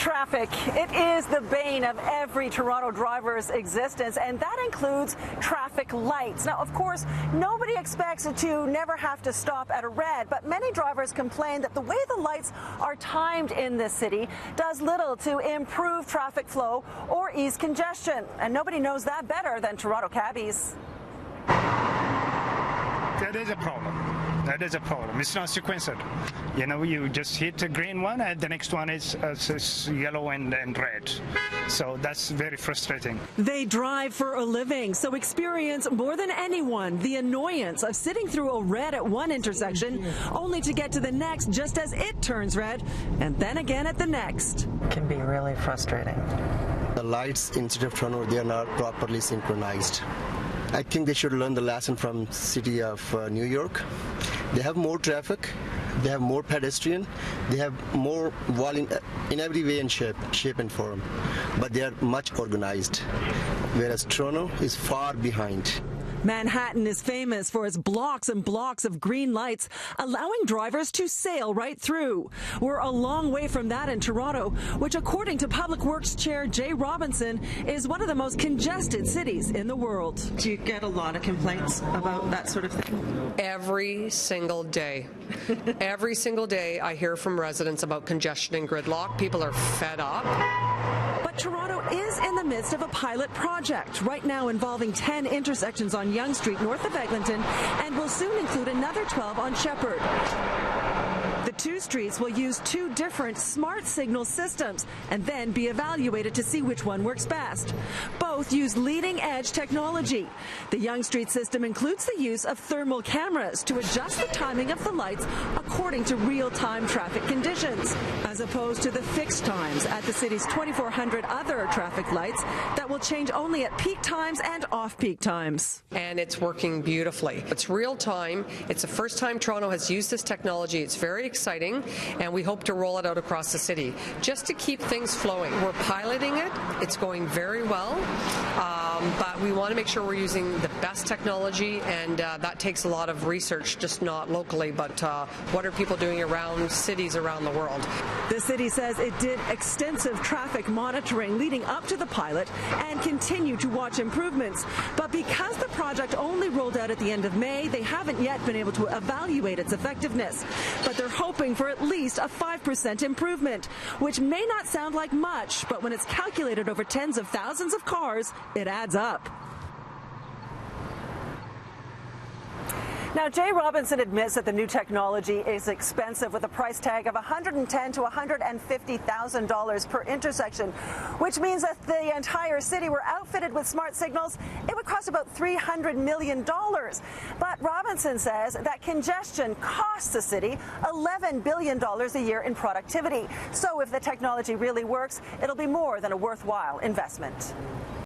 Traffic. It is the bane of every Toronto driver's existence, and that includes traffic lights. Now, of course, nobody expects to never have to stop at a red, but many drivers complain that the way the lights are timed in this city does little to improve traffic flow or ease congestion. And nobody knows that better than Toronto cabbies. That is a problem. That is a problem. It's not sequenced. You know, you just hit the green one and the next one is yellow and red. So that's very frustrating. They drive for a living, so experience more than anyone the annoyance of sitting through a red at one intersection only to get to the next just as it turns red and then again at the next. It can be really frustrating. The lights in City of Toronto, they are not properly synchronized. I think they should learn the lesson from City of New York. They have more traffic, they have more pedestrian, they have more volume in every way and shape and form, but they are much organized, whereas Toronto is far behind. Manhattan is famous for its blocks and blocks of green lights, allowing drivers to sail right through. We're a long way from that in Toronto, which, according to Public Works Chair Jay Robinson, is one of the most congested cities in the world. Do you get a lot of complaints about that sort of thing? Every single day. Every single day I hear from residents about congestion and gridlock. People are fed up. But Toronto is in the midst of a pilot project right now involving 10 intersections on Yonge Street north of Eglinton and will soon include another 12 on Shepherd. The two streets will use two different smart signal systems and then be evaluated to see which one works best. Both use leading-edge technology. The Yonge Street system includes the use of thermal cameras to adjust the timing of the lights according to real-time traffic conditions, as opposed to the fixed times at the city's 2,400 other traffic lights that will change only at peak times and off-peak times. And it's working beautifully. It's real-time. It's the first time Toronto has used this technology. It's very exciting, and we hope to roll it out across the city just to keep things flowing. We're piloting it. It's going very well, but we want to make sure we're using the best technology, and that takes a lot of research, just not locally, but what are people doing around cities around the world. The city says it did extensive traffic monitoring leading up to the pilot and continue to watch improvements. But because the project only rolled out at the end of May, they haven't yet been able to evaluate its effectiveness. But they're hoping for at least a 5% improvement, which may not sound like much, but when it's calculated over tens of thousands of cars, it adds up. Now, Jay Robinson admits that the new technology is expensive, with a price tag of $110,000 to $150,000 per intersection, which means that the entire city were outfitted with smart signals. It would cost about $300 million. But Robinson says that congestion costs the city $11 billion a year in productivity. So if the technology really works, it'll be more than a worthwhile investment.